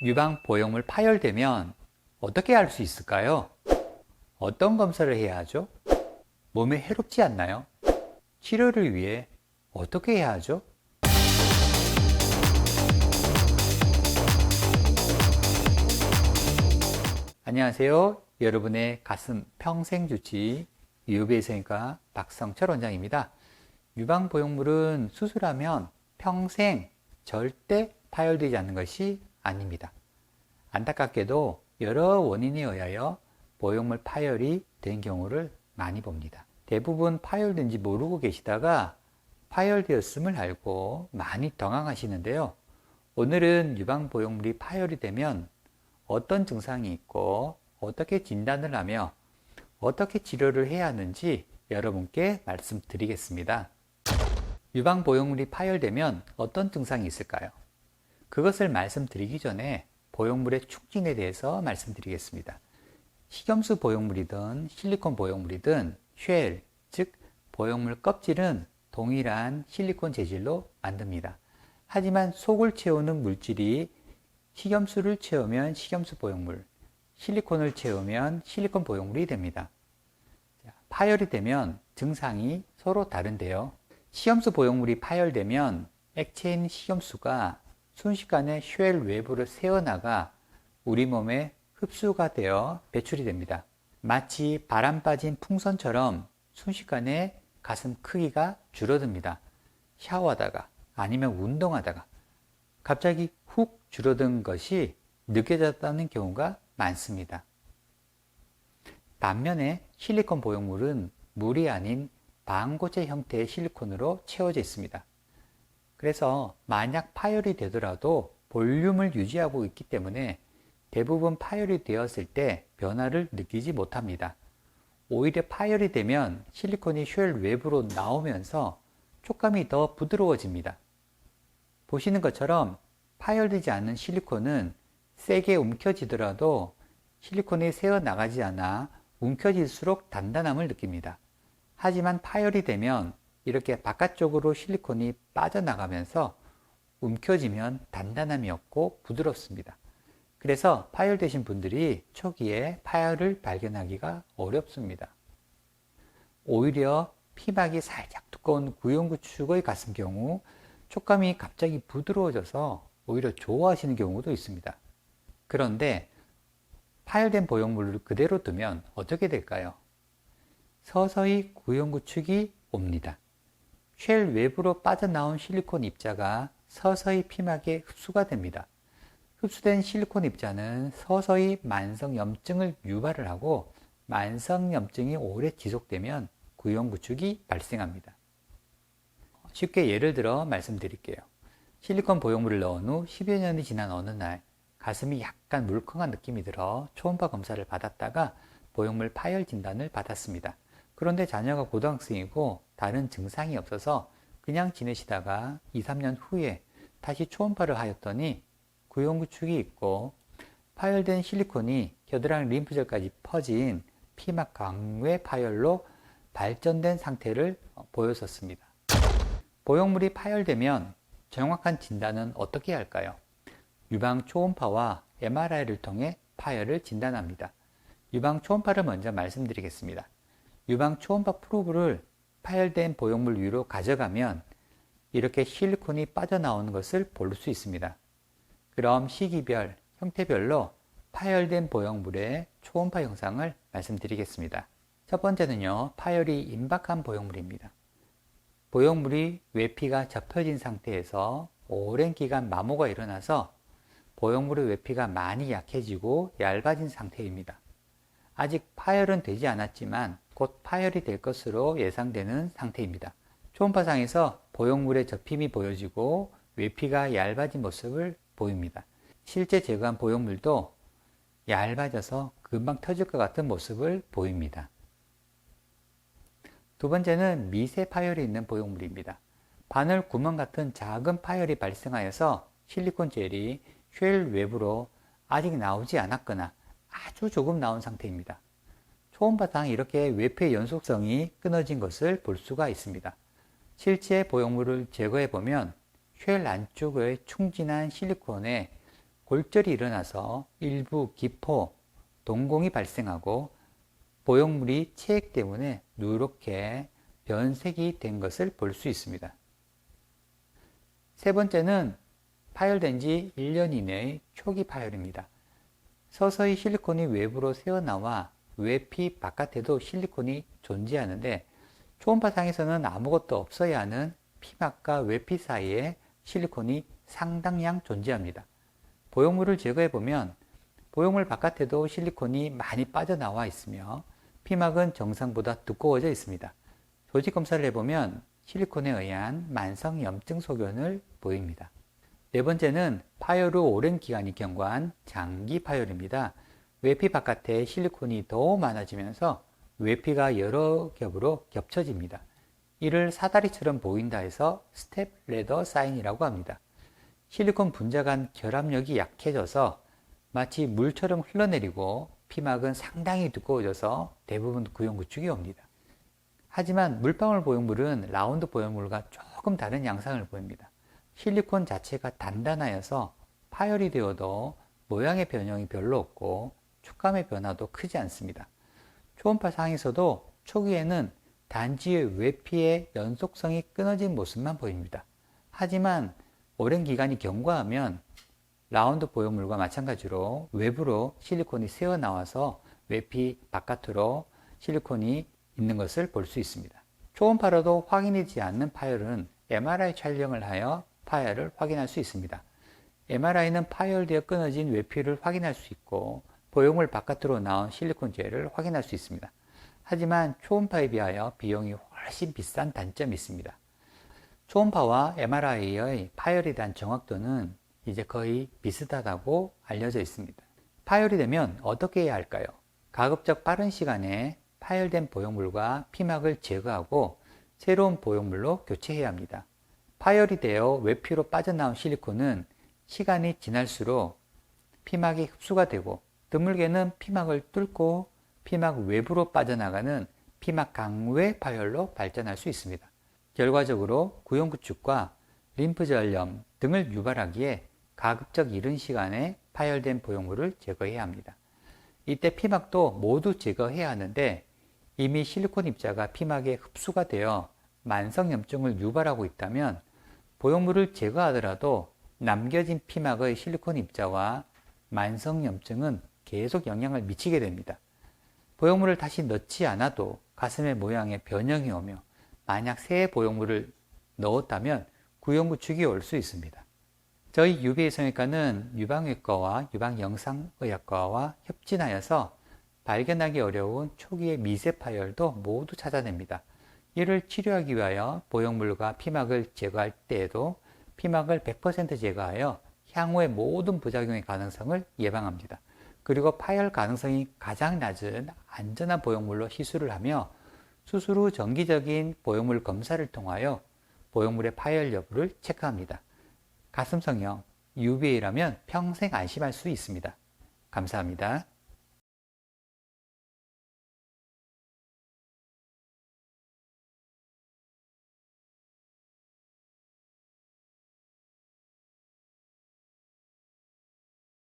유방 보형물 파열되면 어떻게 알 수 있을까요? 어떤 검사를 해야 하죠? 몸에 해롭지 않나요? 치료를 위해 어떻게 해야 하죠? 안녕하세요. 여러분의 가슴 평생 주치 유배생과 박성철 원장입니다. 유방 보형물은 수술하면 평생 절대 파열되지 않는 것이 아닙니다. 안타깝게도 여러 원인에 의하여 보형물 파열이 된 경우를 많이 봅니다. 대부분 파열된지 모르고 계시다가 파열되었음을 알고 많이 당황하시는데요. 오늘은 유방 보형물이 파열이 되면 어떤 증상이 있고 어떻게 진단을 하며 어떻게 치료를 해야 하는지 여러분께 말씀드리겠습니다. 유방 보형물이 파열되면 어떤 증상이 있을까요? 그것을 말씀드리기 전에 보형물의 축진에 대해서 말씀드리겠습니다. 식염수 보형물이든 실리콘 보형물이든 쉘, 즉 보형물 껍질은 동일한 실리콘 재질로 만듭니다. 하지만 속을 채우는 물질이 식염수를 채우면 식염수 보형물, 실리콘을 채우면 실리콘 보형물이 됩니다. 파열이 되면 증상이 서로 다른데요. 식염수 보형물이 파열되면 액체인 식염수가 순식간에 쉘 외부를 새어나가 우리 몸에 흡수가 되어 배출이 됩니다. 마치 바람 빠진 풍선처럼 순식간에 가슴 크기가 줄어듭니다. 샤워하다가 아니면 운동하다가 갑자기 훅 줄어든 것이 느껴졌다는 경우가 많습니다. 반면에 실리콘 보형물은 물이 아닌 방고체 형태의 실리콘으로 채워져 있습니다. 그래서 만약 파열이 되더라도 볼륨을 유지하고 있기 때문에 대부분 파열이 되었을 때 변화를 느끼지 못합니다. 오히려 파열이 되면 실리콘이 쉘 외부로 나오면서 촉감이 더 부드러워집니다. 보시는 것처럼 파열되지 않은 실리콘은 세게 움켜쥐더라도 실리콘이 새어나가지 않아 움켜질수록 단단함을 느낍니다. 하지만 파열이 되면 이렇게 바깥쪽으로 실리콘이 빠져나가면서 움켜쥐면 단단함이 없고 부드럽습니다. 그래서 파열되신 분들이 초기에 파열을 발견하기가 어렵습니다. 오히려 피막이 살짝 두꺼운 구형구축의 가슴 경우 촉감이 갑자기 부드러워져서 오히려 좋아하시는 경우도 있습니다. 그런데 파열된 보형물을 그대로 두면 어떻게 될까요? 서서히 구형구축이 옵니다. 쉘 외부로 빠져나온 실리콘 입자가 서서히 피막에 흡수가 됩니다. 흡수된 실리콘 입자는 서서히 만성염증을 유발을 하고 만성염증이 오래 지속되면 구형구축이 발생합니다. 쉽게 예를 들어 말씀드릴게요. 실리콘 보형물을 넣은 후 10여 년이 지난 어느 날 가슴이 약간 물컹한 느낌이 들어 초음파 검사를 받았다가 보형물 파열 진단을 받았습니다. 그런데 자녀가 고등학생이고 다른 증상이 없어서 그냥 지내시다가 2, 3년 후에 다시 초음파를 하였더니 구형구축이 있고 파열된 실리콘이 겨드랑이 림프절까지 퍼진 피막 강외 파열로 발전된 상태를 보였었습니다. 보형물이 파열되면 정확한 진단은 어떻게 할까요? 유방 초음파와 MRI를 통해 파열을 진단합니다. 유방 초음파를 먼저 말씀드리겠습니다. 유방 초음파 프로브를 파열된 보형물 위로 가져가면 이렇게 실리콘이 빠져나오는 것을 볼 수 있습니다. 그럼 시기별, 형태별로 파열된 보형물의 초음파 형상을 말씀드리겠습니다. 첫 번째는요, 파열이 임박한 보형물입니다. 보형물이 외피가 접혀진 상태에서 오랜 기간 마모가 일어나서 보형물의 외피가 많이 약해지고 얇아진 상태입니다. 아직 파열은 되지 않았지만 곧 파열이 될 것으로 예상되는 상태입니다. 초음파상에서 보형물의 접힘이 보여지고 외피가 얇아진 모습을 보입니다. 실제 제거한 보형물도 얇아져서 금방 터질 것 같은 모습을 보입니다. 두 번째는 미세 파열이 있는 보형물입니다. 바늘 구멍 같은 작은 파열이 발생하여서 실리콘 젤이 쉘 외부로 아직 나오지 않았거나 아주 조금 나온 상태입니다. 초음파상 이렇게 외피의 연속성이 끊어진 것을 볼 수가 있습니다. 실제 보형물을 제거해 보면 쉘 안쪽의 충진한 실리콘에 골절이 일어나서 일부 기포, 동공이 발생하고 보형물이 체액 때문에 누렇게 변색이 된 것을 볼 수 있습니다. 세 번째는 파열된 지 1년 이내의 초기 파열입니다. 서서히 실리콘이 외부로 새어나와 외피 바깥에도 실리콘이 존재하는데 초음파상에서는 아무것도 없어야 하는 피막과 외피 사이에 실리콘이 상당량 존재합니다. 보형물을 제거해 보면 보형물 바깥에도 실리콘이 많이 빠져나와 있으며 피막은 정상보다 두꺼워져 있습니다. 조직 검사를 해보면 실리콘에 의한 만성 염증 소견을 보입니다. 네 번째는 파열 후 오랜 기간이 경과한 장기 파열입니다. 외피 바깥에 실리콘이 더 많아지면서 외피가 여러 겹으로 겹쳐집니다. 이를 사다리처럼 보인다 해서 스텝 레더 사인이라고 합니다. 실리콘 분자 간 결합력이 약해져서 마치 물처럼 흘러내리고 피막은 상당히 두꺼워져서 대부분 구형구축이 옵니다. 하지만 물방울 보형물은 라운드 보형물과 조금 다른 양상을 보입니다. 실리콘 자체가 단단하여서 파열이 되어도 모양의 변형이 별로 없고 촉감의 변화도 크지 않습니다. 초음파 상에서도 초기에는 단지 외피의 연속성이 끊어진 모습만 보입니다. 하지만 오랜 기간이 경과하면 라운드 보형물과 마찬가지로 외부로 실리콘이 새어나와서 외피 바깥으로 실리콘이 있는 것을 볼 수 있습니다. 초음파로도 확인되지 않는 파열은 MRI 촬영을 하여 파열을 확인할 수 있습니다. MRI는 파열되어 끊어진 외피를 확인할 수 있고 보형물 바깥으로 나온 실리콘 젤을 확인할 수 있습니다. 하지만 초음파에 비하여 비용이 훨씬 비싼 단점이 있습니다. 초음파와 MRI의 파열에 대한 정확도는 이제 거의 비슷하다고 알려져 있습니다. 파열이 되면 어떻게 해야 할까요? 가급적 빠른 시간에 파열된 보형물과 피막을 제거하고 새로운 보형물로 교체해야 합니다. 파열이 되어 외피로 빠져나온 실리콘은 시간이 지날수록 피막이 흡수가 되고 드물게는 피막을 뚫고 피막 외부로 빠져나가는 피막 강외 파열로 발전할 수 있습니다. 결과적으로 구형구축과 림프절염 등을 유발하기에 가급적 이른 시간에 파열된 보형물을 제거해야 합니다. 이때 피막도 모두 제거해야 하는데 이미 실리콘 입자가 피막에 흡수가 되어 만성염증을 유발하고 있다면 보형물을 제거하더라도 남겨진 피막의 실리콘 입자와 만성염증은 계속 영향을 미치게 됩니다. 보형물을 다시 넣지 않아도 가슴의 모양에 변형이 오며 만약 새 보형물을 넣었다면 구형구축이 올 수 있습니다. 저희 UBA 성형외과는 유방외과와 유방영상의학과와 협진하여서 발견하기 어려운 초기의 미세 파열도 모두 찾아냅니다. 이를 치료하기 위하여 보형물과 피막을 제거할 때에도 피막을 100% 제거하여 향후의 모든 부작용의 가능성을 예방합니다. 그리고 파열 가능성이 가장 낮은 안전한 보형물로 시술을 하며 수술 후 정기적인 보형물 검사를 통하여 보형물의 파열 여부를 체크합니다. 가슴 성형 UBA라면 평생 안심할 수 있습니다. 감사합니다.